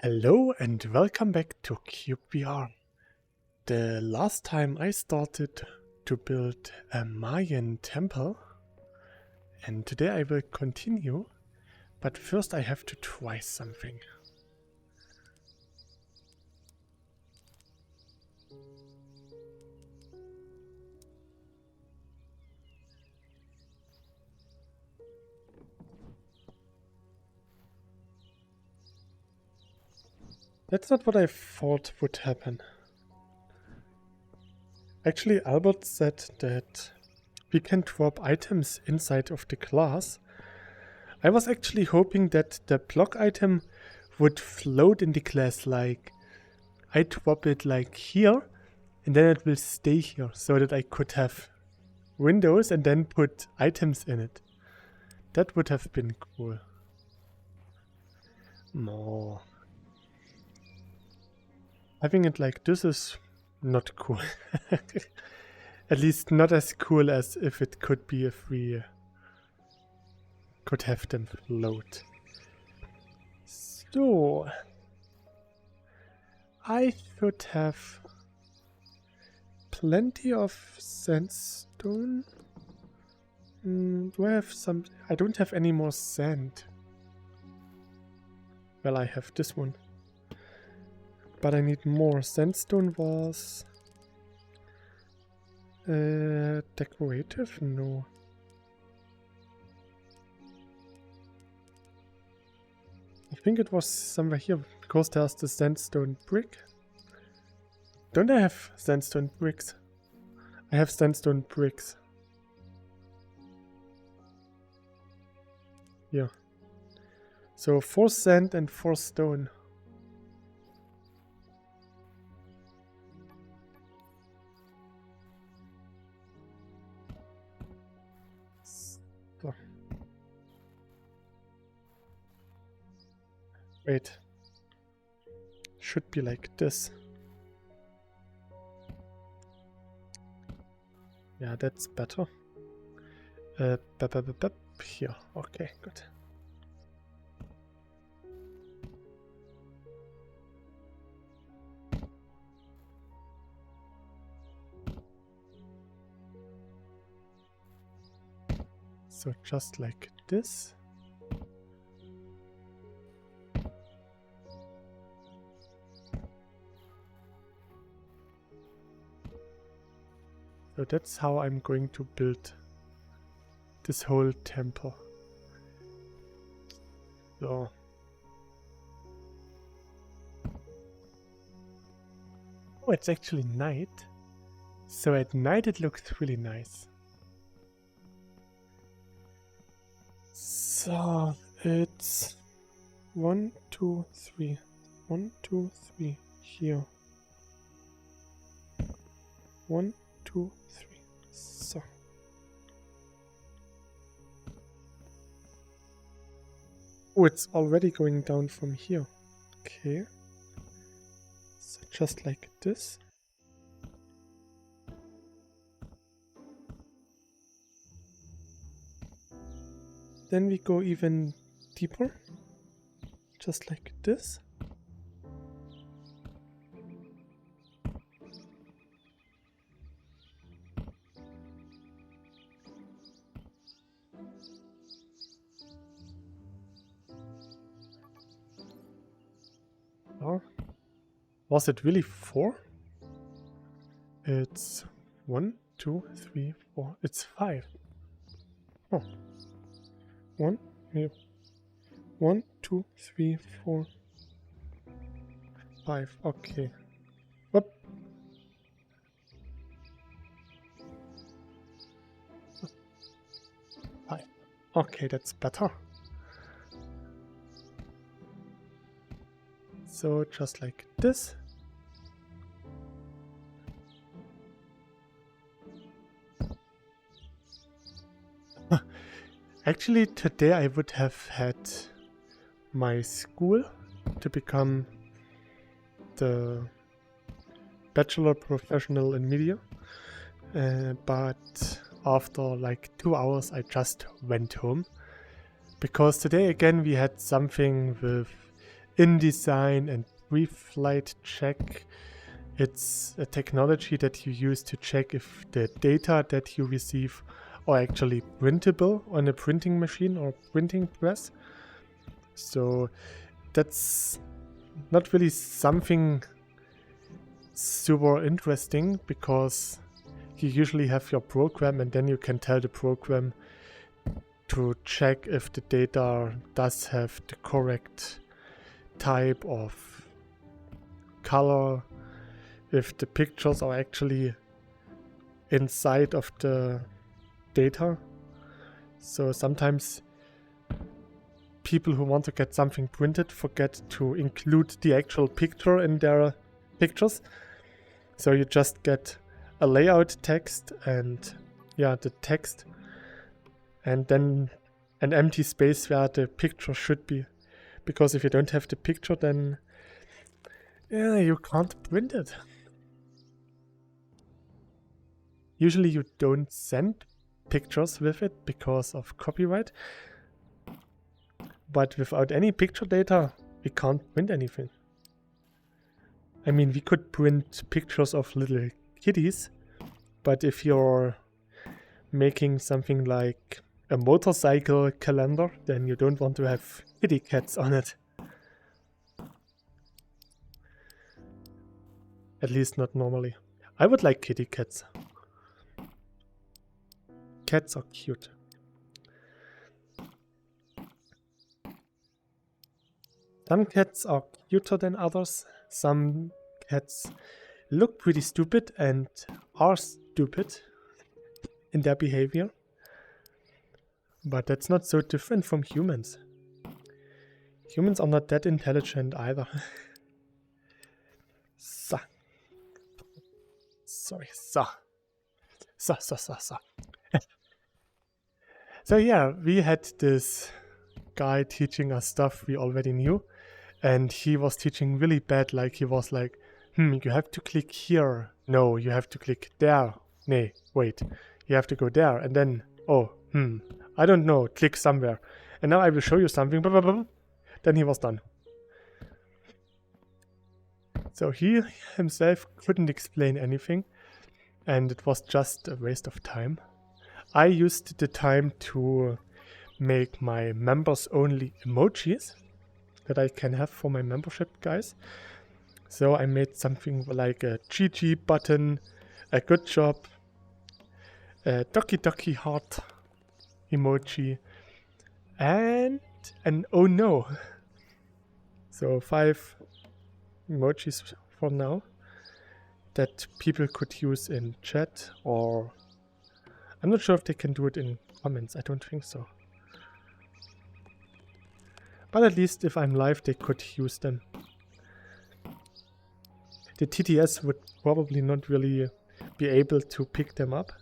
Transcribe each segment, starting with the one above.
Hello and welcome back to cyubeVR. The last time I started to build a Mayan temple, and today I will continue, but first I have to try something. That's not what I thought would happen. Actually, Albert said that we can drop items inside of the glass. I was actually hoping that the block item would float in the glass, like I drop it like here and then it will stay here so that I could have windows and then put items in it. That would have been cool. No. Having it like this is not cool. At least not as cool as if it could be if we could have them float. So I should have plenty of sandstone. Do I have some? I don't have any more sand. Well, I have this one. But I need more. Sandstone was decorative? No. I think it was somewhere here because there's the sandstone brick. Don't I have sandstone bricks? I have sandstone bricks. Yeah. So 4 sand and 4 stone. So. Wait. Should be like this. Yeah, that's better. Here. Okay, good. So just like this. So that's how I'm going to build this whole temple. So. Oh, it's actually night. So at night it looks really nice. So it's 1, 2, 3. 1, 2, 3 here. 1, 2, 3. So. Oh, it's already going down from here. Okay. So just like this. Then we go even deeper. Just like this. Oh. Was it really 4? It's 1, 2, 3, 4. It's 5. Oh. 1, 2, 3, 4, 5. Okay. Whoop. Five. Okay, that's better. So just like this. Actually, today I would have had my school to become the bachelor professional in media, but after like 2 hours I just went home because today again we had something with InDesign and pre-flight check. It's a technology that you use to check if the data that you receive are actually printable on a printing machine or printing press. So that's not really something super interesting, because you usually have your program and then you can tell the program to check if the data does have the correct type of color, if the pictures are actually inside of the data. So sometimes people who want to get something printed forget to include the actual picture in their pictures. So you just get a layout text and the text, and then an empty space where the picture should be. Because if you don't have the picture, then you can't print it. Usually you don't send pictures with it because of copyright. But without any picture data, we can't print anything. I mean, we could print pictures of little kitties, but if you're making something like a motorcycle calendar, then you don't want to have kitty cats on it. At least not normally. I would like kitty cats. Cats are cute. Some cats are cuter than others. Some cats look pretty stupid and are stupid in their behavior. But that's not so different from humans. Humans are not that intelligent either. So. Sorry, so. So yeah, we had this guy teaching us stuff we already knew. And he was teaching really bad, like he was like, you have to click here. No, you have to click there. Nay, wait, you have to go there. And then, I don't know, click somewhere. And now I will show you something. Blah, blah, blah. Then he was done. So he himself couldn't explain anything. And it was just a waste of time. I used the time to make my members only emojis that I can have for my membership guys. So I made something like a GG button, a good job, a doki heart emoji, and an oh no. So 5 emojis for now that people could use in chat, or I'm not sure if they can do it in comments. I don't think so. But at least if I'm live, they could use them. The TTS would probably not really be able to pick them up.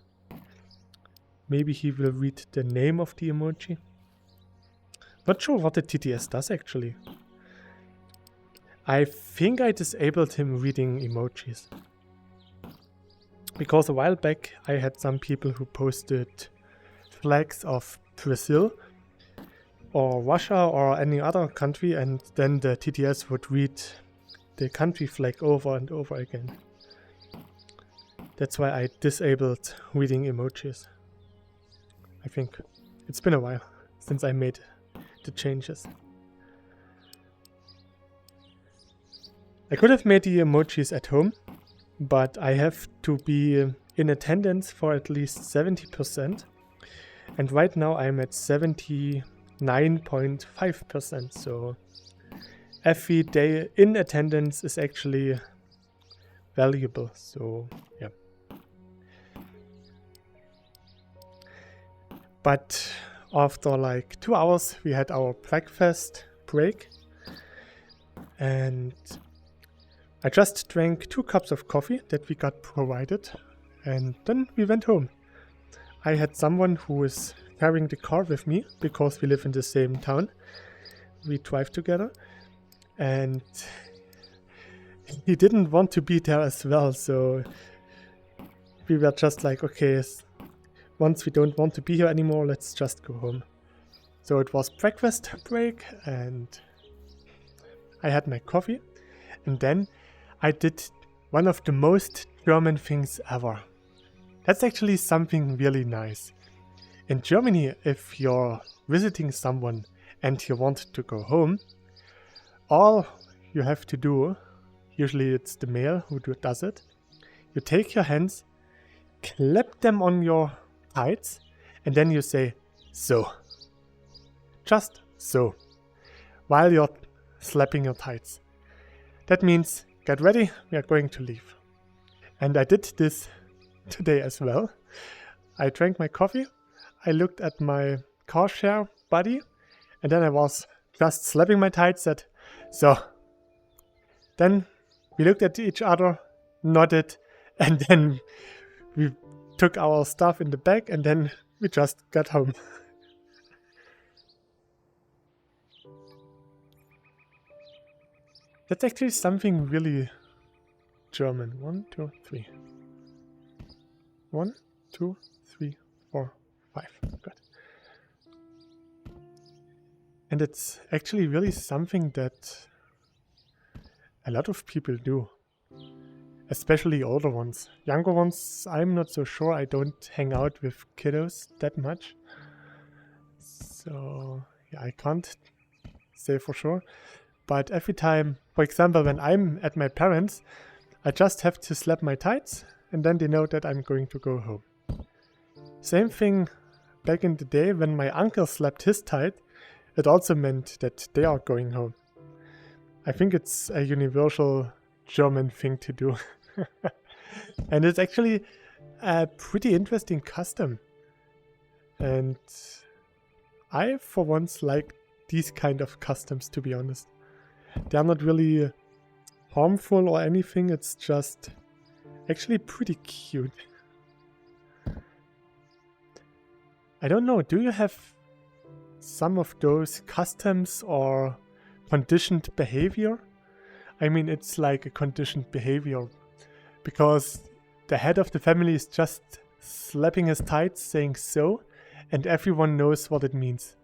Maybe he will read the name of the emoji. Not sure what the TTS does actually. I think I disabled him reading emojis. Because a while back I had some people who posted flags of Brazil or Russia or any other country, and then the TTS would read the country flag over and over again. That's why I disabled reading emojis. I think it's been a while since I made the changes. I could have made the emojis at home, but I have to be in attendance for at least 70%. And right now I'm at 79.5%, so every day in attendance is actually valuable, so yeah. But after like 2 hours we had our breakfast break, and I just drank 2 cups of coffee that we got provided, and then we went home. I had someone who was carrying the car with me because we live in the same town. We drive together, and he didn't want to be there as well, so we were just like, okay, once we don't want to be here anymore, let's just go home. So it was breakfast break, and I had my coffee, and then I did one of the most German things ever. That's actually something really nice. In Germany, if you're visiting someone and you want to go home, all you have to do, usually it's the male who does it, you take your hands, clap them on your thighs, and then you say, so. Just so. While you're slapping your thighs. That means, get ready, we are going to leave. And I did this today as well. I drank my coffee, I looked at my car share buddy, and then I was just slapping my thighs, said, so. Then we looked at each other, nodded, and then we took our stuff in the bag, and then we just got home. That's actually something really German. 1, 2, 3. 1, 2, 3, 4, 5. Good. And it's actually really something that a lot of people do. Especially older ones. Younger ones, I'm not so sure. I don't hang out with kiddos that much. So, yeah, I can't say for sure. But every time, for example, when I'm at my parents', I just have to slap my thighs, and then they know that I'm going to go home. Same thing back in the day when my uncle slapped his thigh, it also meant that they are going home. I think it's a universal German thing to do. And it's actually a pretty interesting custom. And I, for once, like these kind of customs, to be honest. They're not really harmful or anything, it's just actually pretty cute. I don't know, do you have some of those customs or conditioned behavior? I mean, it's like a conditioned behavior because the head of the family is just slapping his thighs saying so, and everyone knows what it means.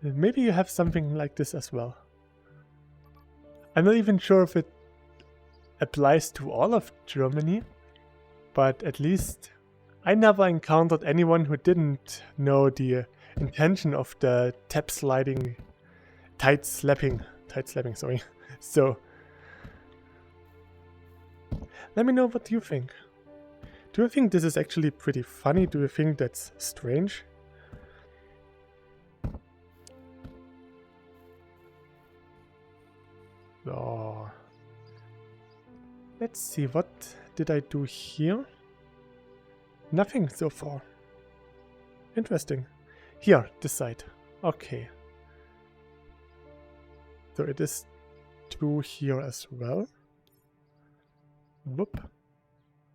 Maybe you have something like this as well. I'm not even sure if it applies to all of Germany, but at least I never encountered anyone who didn't know the intention of the tight slapping, sorry. So, let me know what you think. Do you think this is actually pretty funny? Do you think that's strange? Oh. Let's see, what did I do here? Nothing so far. Interesting. Here, this side. Okay. So it is 2 here as well. Whoop.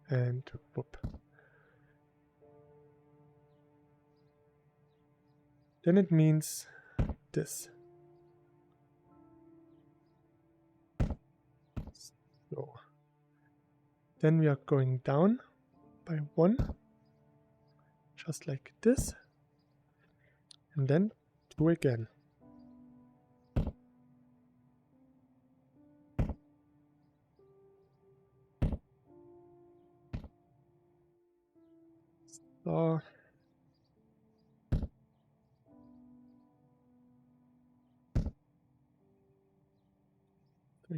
And whoop. Then it means this. So. Then we are going down by 1. Just like this. And then 2 again. So.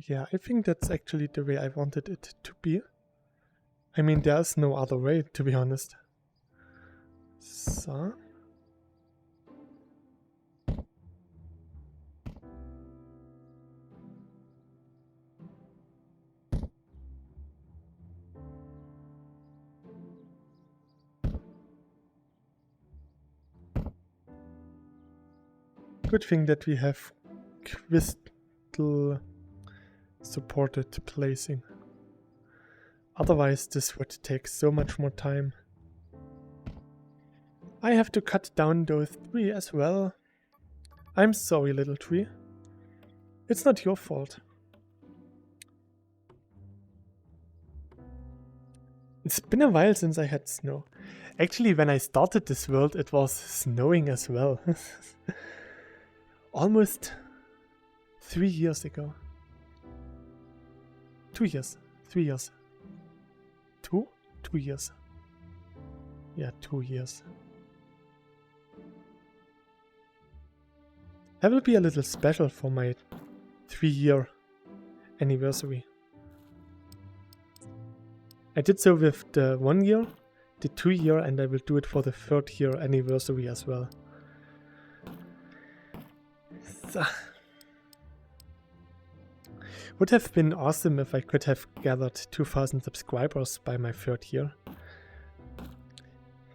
Yeah, I think that's actually the way I wanted it to be. I mean, there's no other way, to be honest. So. Good thing that we have crystal supported placing. Otherwise this would take so much more time. I have to cut down those 3 as well. I'm sorry, little tree. It's not your fault. It's been a while since I had snow. Actually, when I started this world, it was snowing as well. Almost 3 years ago. 2 years. 3 years. 2? 2 years. Yeah, 2 years. That will be a little special for my 3-year anniversary. I did so with the 1 year, the 2 year, and I will do it for the 3rd year anniversary as well. So. Would have been awesome if I could have gathered 2,000 subscribers by my 3rd year.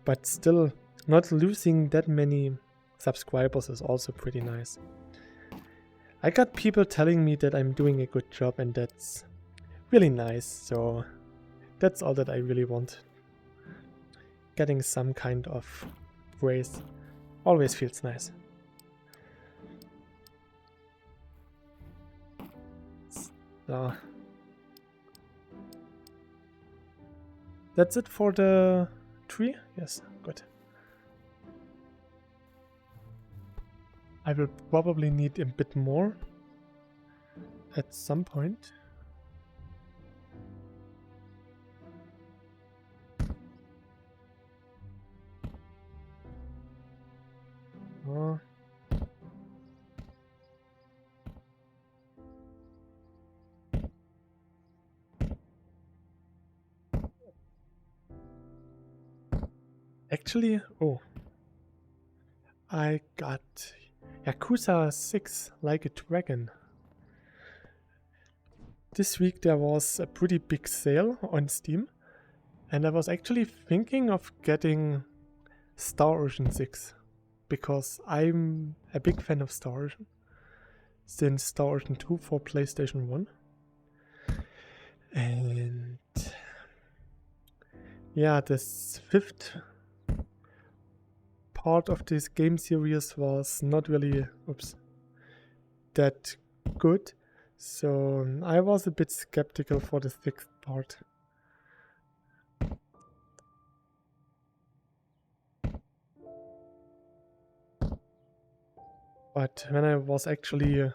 But still, not losing that many subscribers is also pretty nice. I got people telling me that I'm doing a good job, and that's really nice, so that's all that I really want. Getting some kind of praise always feels nice. So that's it for the tree? Yes, good. I will probably need a bit more at some point. Actually, oh, I got Yakuza 6 Like a Dragon. This week there was a pretty big sale on Steam, and I was actually thinking of getting Star Ocean 6, because I'm a big fan of Star Ocean since Star Ocean 2 for PlayStation 1. And yeah, this 5th part of this game series was not really that good, so I was a bit skeptical for the 6th part. But when I was actually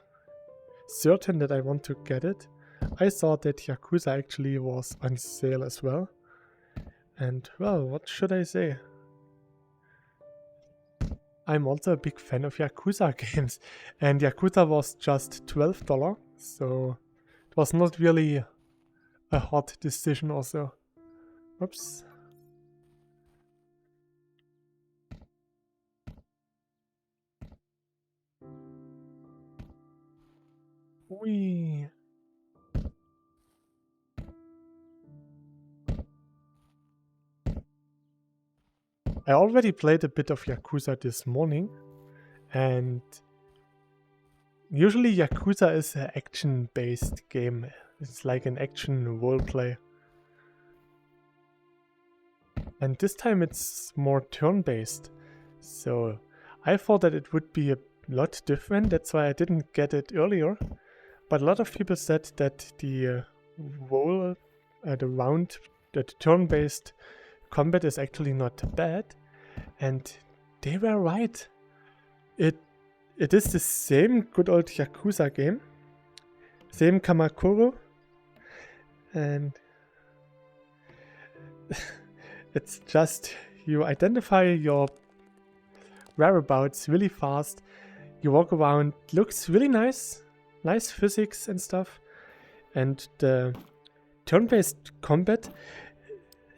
certain that I want to get it, I saw that Yakuza actually was on sale as well. And well, what should I say? I'm also a big fan of Yakuza games, and Yakuza was just $12, so it was not really a hard decision also. Oops. Whee. I already played a bit of Yakuza this morning, and usually Yakuza is an action-based game. It's like an action roleplay. And this time it's more turn-based. So I thought that it would be a lot different, that's why I didn't get it earlier. But a lot of people said that the turn-based combat is actually not bad, and they were right. It is the same good old Yakuza game, same Kamakuro, and it's just you identify your whereabouts really fast, you walk around, looks really nice physics and stuff, and the turn-based combat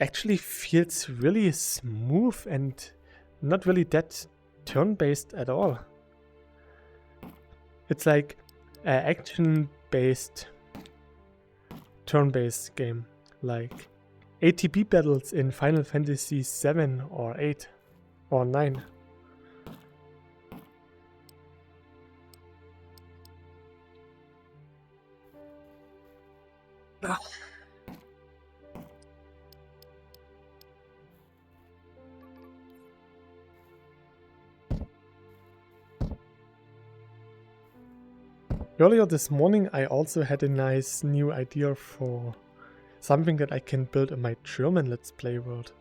actually feels really smooth and not really that turn-based at all. It's like an action-based turn-based game, like ATB battles in Final Fantasy 7 or 8 or 9. Earlier this morning I also had a nice new idea for something that I can build in my German Let's Play world.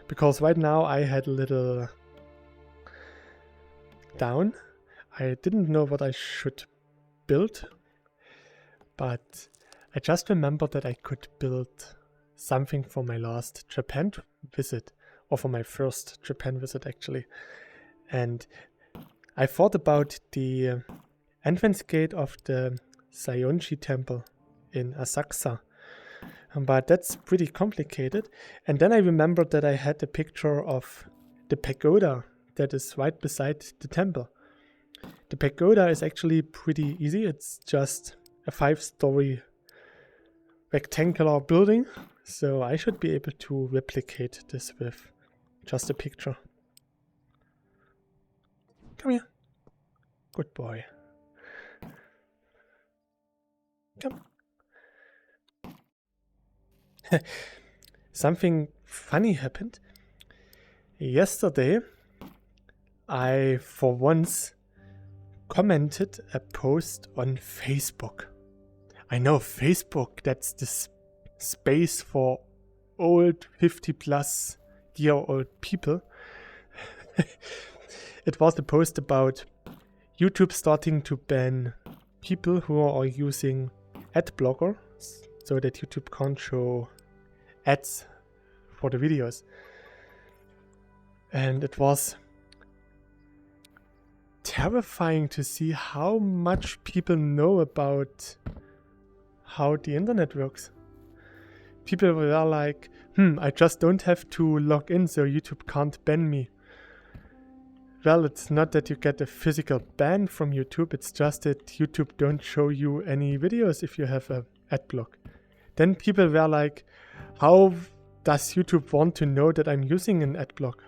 Because right now I had a little down. I didn't know what I should build, but I just remembered that I could build something for my last Japan visit, or for my first Japan visit actually. And I thought about the entrance gate of the Sayonji temple in Asakusa, but that's pretty complicated. And then I remembered that I had a picture of the pagoda that is right beside the temple. The pagoda is actually pretty easy. It's just a 5-story rectangular building, so I should be able to replicate this with just a picture. Come here. Good boy. Come. Something funny happened. Yesterday, I for once commented a post on Facebook. I know Facebook, that's the space for old 50-plus-year-old people. It was a post about YouTube starting to ban people who are using ad blocker so that YouTube can't show ads for the videos. And it was terrifying to see how much people know about how the internet works. People were like, I just don't have to log in so YouTube can't ban me. Well, it's not that you get a physical ban from YouTube, it's just that YouTube don't show you any videos if you have a ad block. Then people were like, how does YouTube want to know that I'm using an ad block?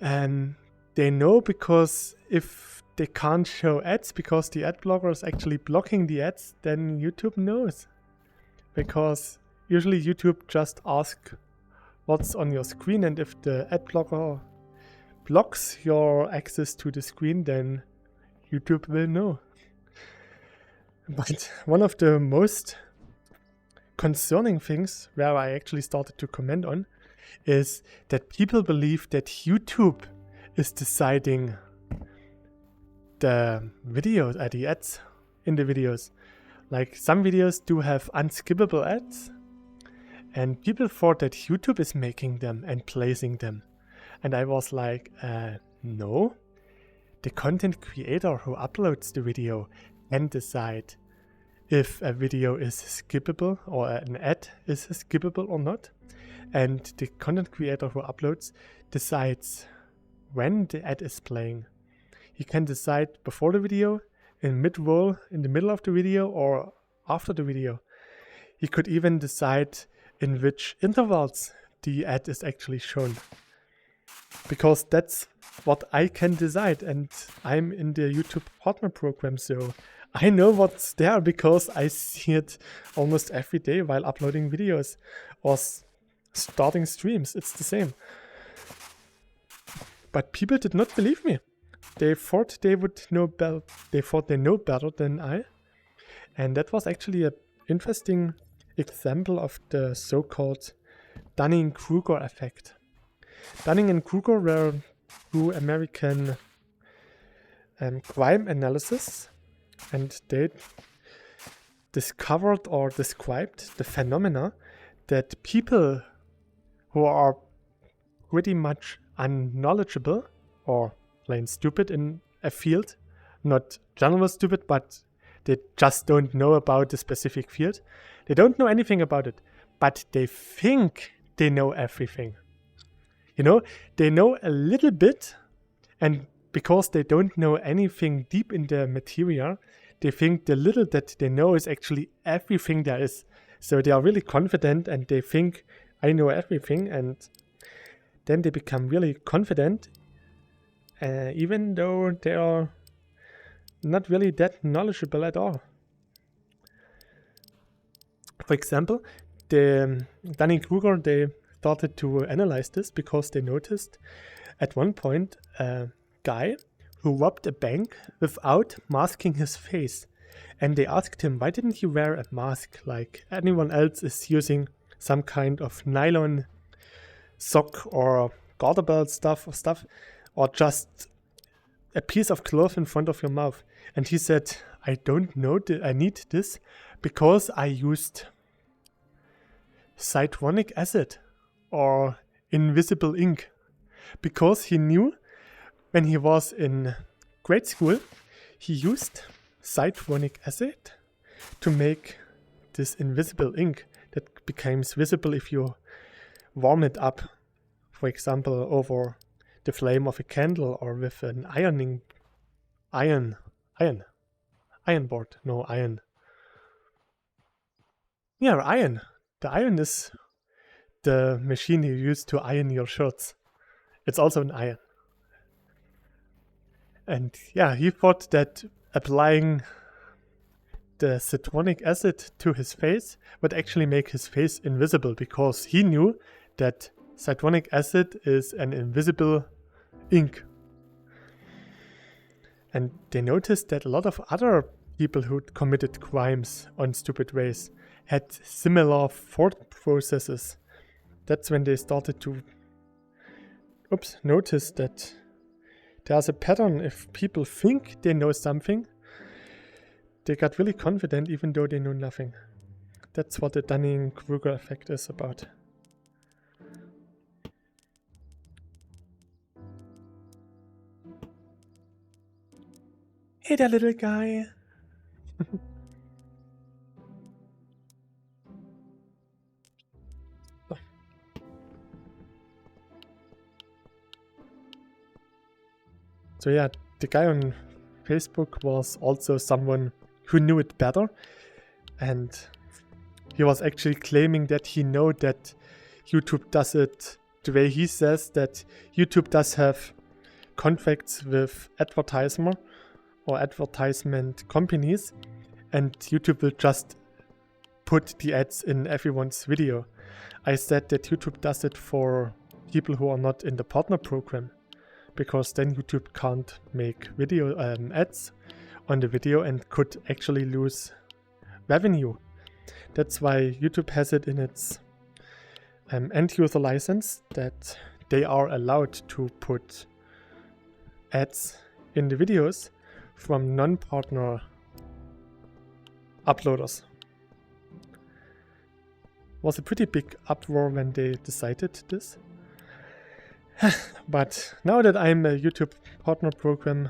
And they know because if they can't show ads because the ad blocker is actually blocking the ads, then YouTube knows. Because usually YouTube just asks what's on your screen, and if the ad blocker blocks your access to the screen, then YouTube will know. But one of the most concerning things where I actually started to comment on is that people believe that YouTube is deciding the videos, the ads in the videos. Like some videos do have unskippable ads, and people thought that YouTube is making them and placing them. And I was like, no. The content creator who uploads the video can decide if a video is skippable or an ad is skippable or not. And the content creator who uploads decides when the ad is playing. He can decide before the video, in mid-roll, in the middle of the video, or after the video. He could even decide in which intervals the ad is actually shown. Because that's what I can decide, and I'm in the YouTube partner program, so I know what's there because I see it almost every day while uploading videos or starting streams. It's the same. But people did not believe me. They thought they would know better. They thought they know better than I, and that was actually an interesting example of the so-called Dunning-Kruger effect. Dunning and Kruger were two American crime analysts, and they discovered or described the phenomena that people who are pretty much unknowledgeable or plain stupid in a field, not general stupid, but they just don't know about the specific field. They don't know anything about it, but they think they know everything. You know, they know a little bit, and because they don't know anything deep in the material, they think the little that they know is actually everything there is. So they are really confident and they think, I know everything, and then they become really confident, even though they are not really that knowledgeable at all. For example, the Dunning-Kruger, they started to analyze this because they noticed at one point a guy who robbed a bank without masking his face. And they asked him, why didn't you wear a mask like anyone else is using some kind of nylon sock or garter belt stuff, or just a piece of cloth in front of your mouth? And he said, I don't know I need this because I used cytonic acid or invisible ink. Because he knew when he was in grade school, he used cytonic acid to make this invisible ink that becomes visible if you warm it up, for example, over the flame of a candle or with an iron board. No, iron. Yeah, iron. The iron is the machine you use to iron your shirts. It's also an iron. And yeah, he thought that applying the cytonic acid to his face would actually make his face invisible, because he knew that cytonic acid is an invisible ink. And they noticed that a lot of other people who committed crimes on stupid ways had similar thought processes. That's when they started to notice that there's a pattern. If people think they know something, they got really confident even though they know nothing. That's what the Dunning-Kruger effect is about. Hey there, little guy. So yeah, the guy on Facebook was also someone who knew it better, and he was actually claiming that he knew that YouTube does it the way he says, that YouTube does have contracts with advertisement companies, and YouTube will just put the ads in everyone's video. I said that YouTube does it for people who are not in the partner program, because then YouTube can't make video ads on the video and could actually lose revenue. That's why YouTube has it in its end user license that they are allowed to put ads in the videos from non-partner uploaders. Was a pretty big uproar when they decided this. But now that I'm a YouTube partner program,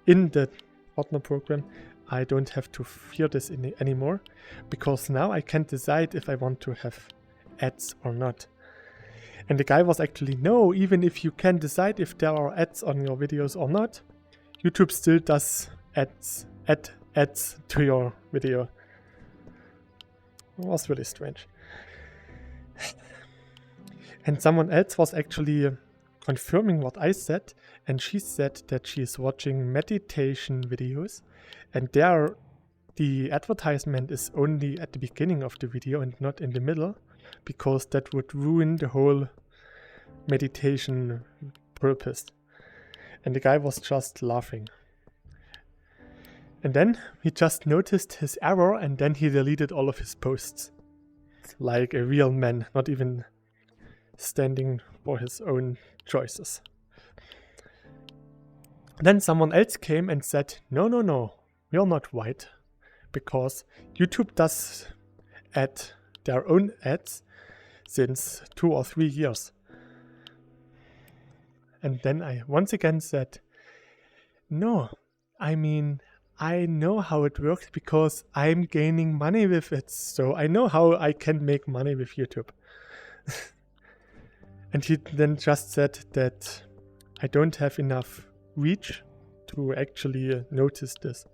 in the partner program, I don't have to fear this anymore, because now I can decide if I want to have ads or not. And the guy was actually, no, even if you can decide if there are ads on your videos or not, YouTube still does ads to your video. It was really strange. And someone else was actually confirming what I said, and she said that she is watching meditation videos, and there the advertisement is only at the beginning of the video and not in the middle, because that would ruin the whole meditation purpose. And the guy was just laughing. And then he just noticed his error, and then he deleted all of his posts. Like a real man, not even standing for his own choices. Then someone else came and said, no, you're not right, because YouTube does add their own ads since 2 or 3 years. And then I once again said, no, I mean, I know how it works because I'm gaining money with it, so I know how I can make money with YouTube. And he then just said that I don't have enough reach to actually notice this.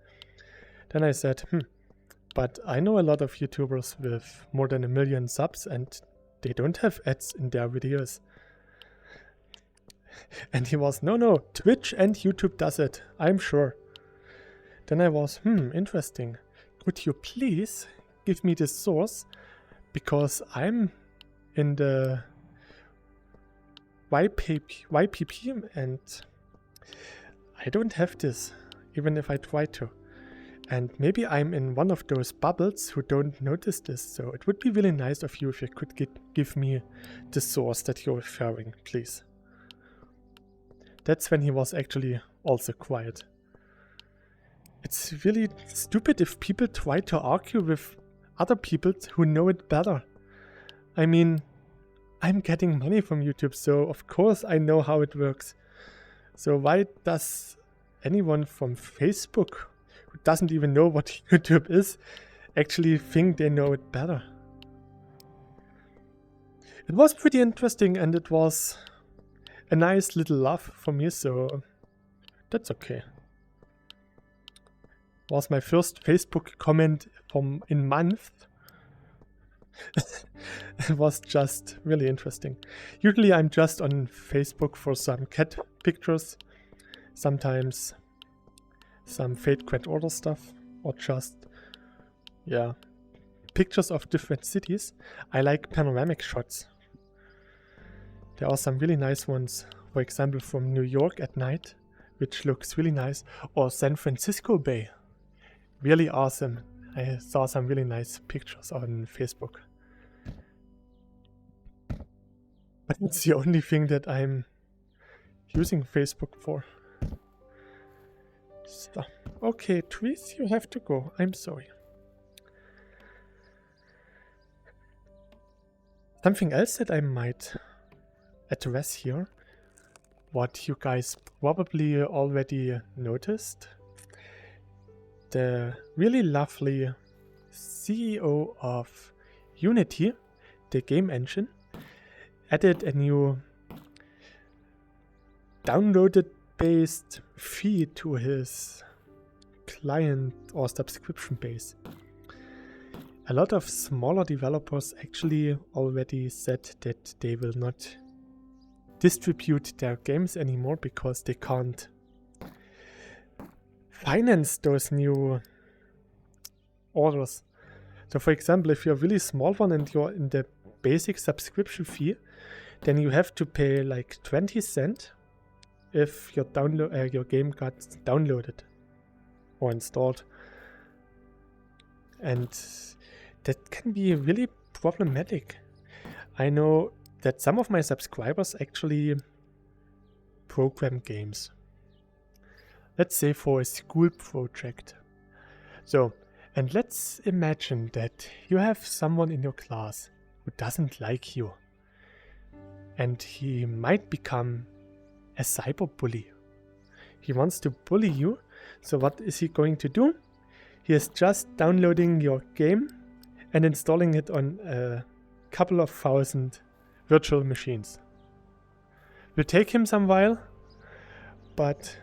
Then I said, but I know a lot of YouTubers with more than 1 million subs and they don't have ads in their videos. And he was, no, Twitch and YouTube does it, I'm sure. Then I was, interesting. Could you please give me the source? Because I'm in the YPP and I don't have this, even if I try to. And maybe I'm in one of those bubbles who don't notice this, so it would be really nice of you if you could give me the source that you're referring, please. That's when he was actually also quiet. It's really stupid if people try to argue with other people who know it better. I mean, I'm getting money from YouTube, so of course I know how it works. So why does anyone from Facebook who doesn't even know what YouTube is actually think they know it better? It was pretty interesting and it was a nice little laugh for me, so that's okay. It was my first Facebook comment in months. It was just really interesting. Usually I'm just on Facebook for some cat pictures, sometimes some Fate Grand Order stuff, or just, yeah, pictures of different cities. I like panoramic shots. There are some really nice ones, for example from New York at night, which looks really nice, or San Francisco Bay. Really awesome. I saw some really nice pictures on Facebook. But it's the only thing that I'm using Facebook for. So, okay, Trees, you have to go. I'm sorry. Something else that I might address here, what you guys probably already noticed. The really lovely CEO of Unity, the game engine, added a new downloaded based fee to his client or subscription base. A lot of smaller developers actually already said that they will not distribute their games anymore because they can't finance those new orders. So for example, if you're a really small one and you're in the basic subscription fee, then you have to pay like 20 cents if your game got downloaded or installed. And that can be really problematic. I know that some of my subscribers actually program games. Let's say for a school project. So, and let's imagine that you have someone in your class who doesn't like you. And he might become a cyberbully. He wants to bully you. So what is he going to do? He is just downloading your game and installing it on a couple of thousand virtual machines. Will take him some while, but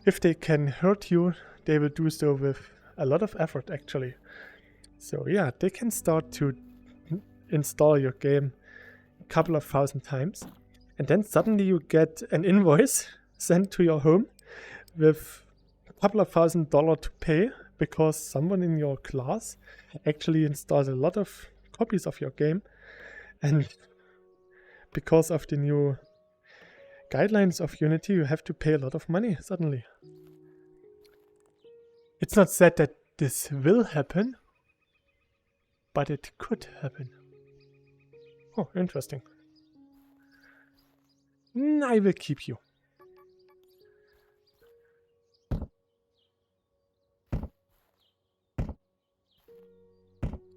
if they can hurt you, they will do so with a lot of effort actually. So yeah, they can start to install your game a couple of thousand times, and then suddenly you get an invoice sent to your home with a couple of $1,000 to pay because someone in your class actually installed a lot of copies of your game, and because of the new guidelines of Unity, you have to pay a lot of money suddenly. It's not said that this will happen, but it could happen. Oh, interesting. I will keep you.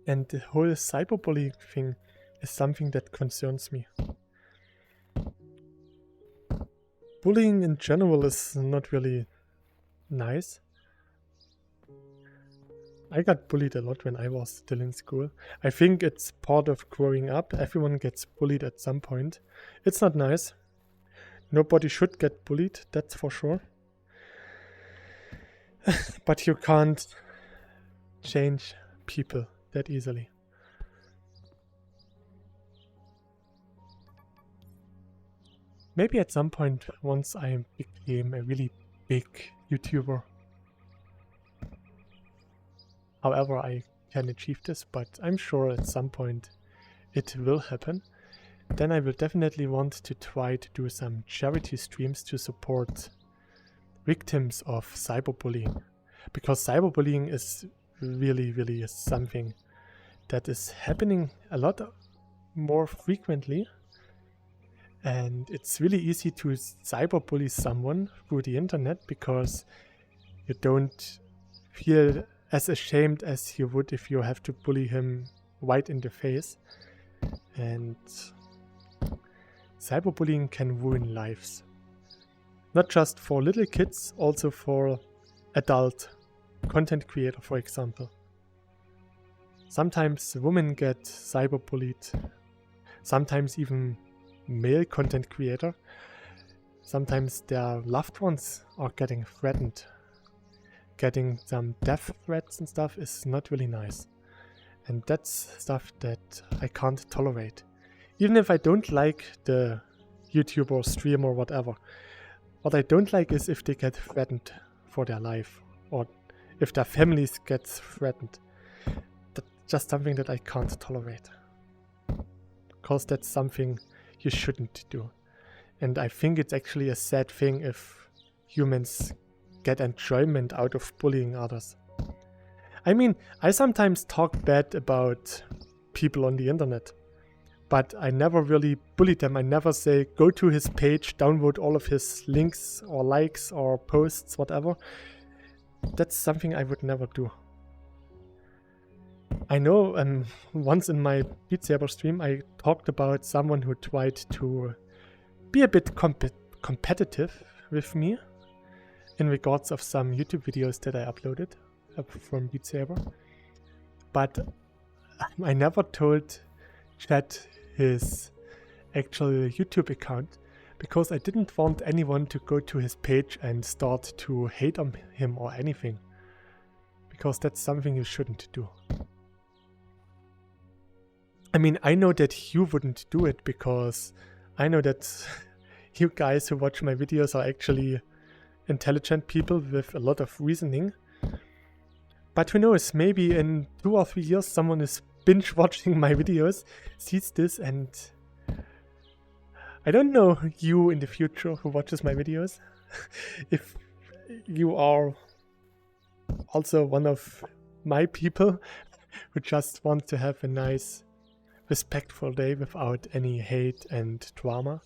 And the whole cyberbullying thing is something that concerns me. Bullying in general is not really nice. I got bullied a lot when I was still in school. I think it's part of growing up. Everyone gets bullied at some point. It's not nice. Nobody should get bullied, that's for sure. But you can't change people that easily. Maybe at some point, once I became a really big YouTuber. However, I can achieve this, but I'm sure at some point it will happen. Then I will definitely want to try to do some charity streams to support victims of cyberbullying. Because cyberbullying is really something that is happening a lot more frequently. And it's really easy to cyberbully someone through the internet because you don't feel as ashamed as you would if you have to bully him right in the face. And cyberbullying can ruin lives. Not just for little kids, also for adult content creator, for example. Sometimes women get cyberbullied. Sometimes even male content creator. Sometimes their loved ones are getting threatened. Getting some death threats and stuff is not really nice. And that's stuff that I can't tolerate. Even if I don't like the YouTuber or streamer or whatever. What I don't like is if they get threatened for their life. Or if their families get threatened. That's just something that I can't tolerate. Because that's something you shouldn't do. And I think it's actually a sad thing if humans get enjoyment out of bullying others. I mean, I sometimes talk bad about people on the internet, but I never really bully them. I never say, go to his page, download all of his links or likes or posts, whatever. That's something I would never do. I know once in my Beat Saber stream I talked about someone who tried to be a bit competitive with me in regards of some YouTube videos that I uploaded from Beat Saber. But I never told Chad his actual YouTube account because I didn't want anyone to go to his page and start to hate on him or anything. Because that's something you shouldn't do. I mean, I know that you wouldn't do it because I know that you guys who watch my videos are actually intelligent people with a lot of reasoning. But who knows, maybe in 2 or 3 years someone is binge watching my videos, sees this, and I don't know you in the future who watches my videos. If you are also one of my people who just want to have a nice, respectful day without any hate and drama.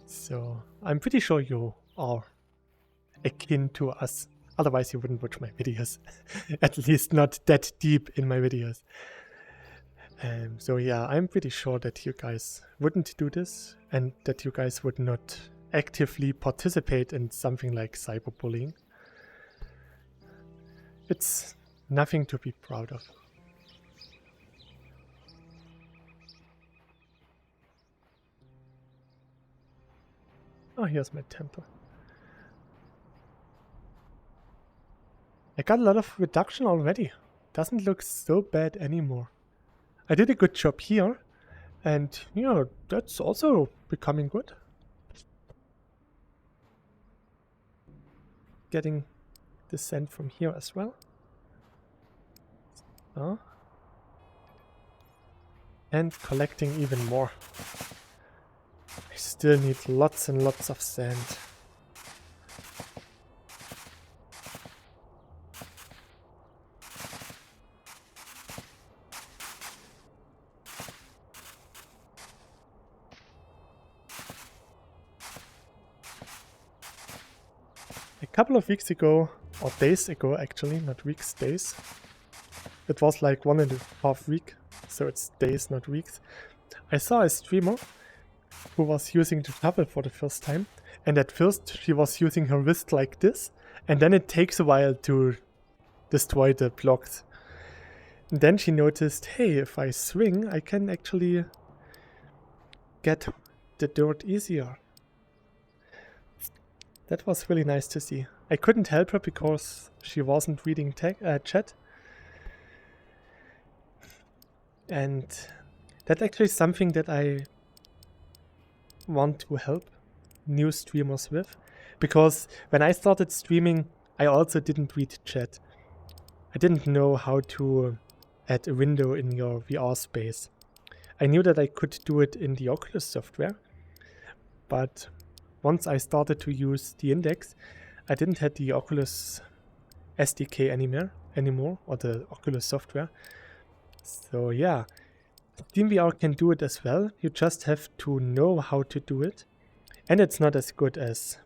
So I'm pretty sure you are akin to us. Otherwise you wouldn't watch my videos. At least not that deep in my videos. So yeah, I'm pretty sure that you guys wouldn't do this and that you guys would not actively participate in something like cyberbullying. It's nothing to be proud of. Oh, here's my temple. I got a lot of reduction already. Doesn't look so bad anymore. I did a good job here, and you know, that's also becoming good. Getting the sand from here as well. And collecting even more. I still need lots and lots of sand. A couple of weeks ago, or days ago actually, not weeks, days. It was like 1.5 weeks, so it's days, not weeks. I saw a streamer who was using the shovel for the first time, and at first she was using her wrist like this, and then it takes a while to destroy the blocks. And then she noticed, hey, if I swing, I can actually get the dirt easier. That was really nice to see. I couldn't help her because she wasn't reading chat. And that's actually something that I want to help new streamers with. Because when I started streaming, I also didn't read chat. I didn't know how to add a window in your VR space. I knew that I could do it in the Oculus software, but once I started to use the index, I didn't have the Oculus SDK anymore, or the Oculus software. So yeah, SteamVR can do it as well. You just have to know how to do it. And it's not as good as,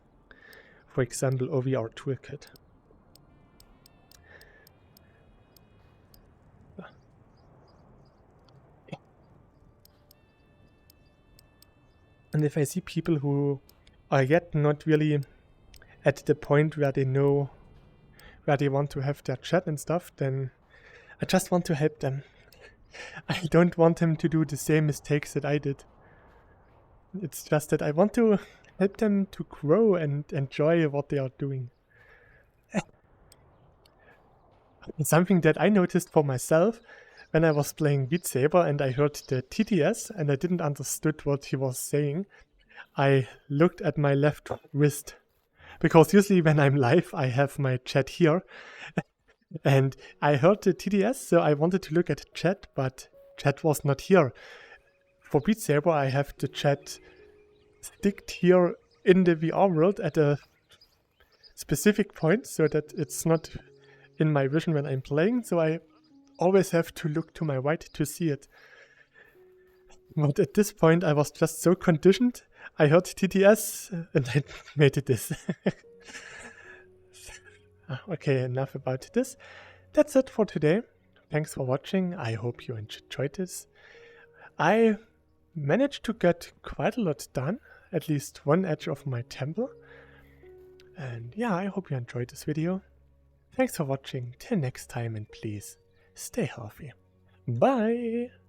for example, OVR Toolkit. And if I see people who are yet not really at the point where they know where they want to have their chat and stuff, then I just want to help them. I don't want them to do the same mistakes that I did. It's just that I want to help them to grow and enjoy what they are doing. Something that I noticed for myself when I was playing Beat Saber and I heard the TTS and I didn't understood what he was saying, I looked at my left wrist. Because usually when I'm live, I have my chat here. And I heard the TTS, so I wanted to look at chat, but chat was not here. For Beat Saber, I have the chat sticked here in the VR world at a specific point, so that it's not in my vision when I'm playing, so I always have to look to my right to see it. But at this point, I was just so conditioned. I heard TTS, and I made it this. Okay, enough about this. That's it for today. Thanks for watching. I hope you enjoyed this. I managed to get quite a lot done, at least one edge of my temple. And yeah, I hope you enjoyed this video. Thanks for watching. Till next time, and please stay healthy. Bye!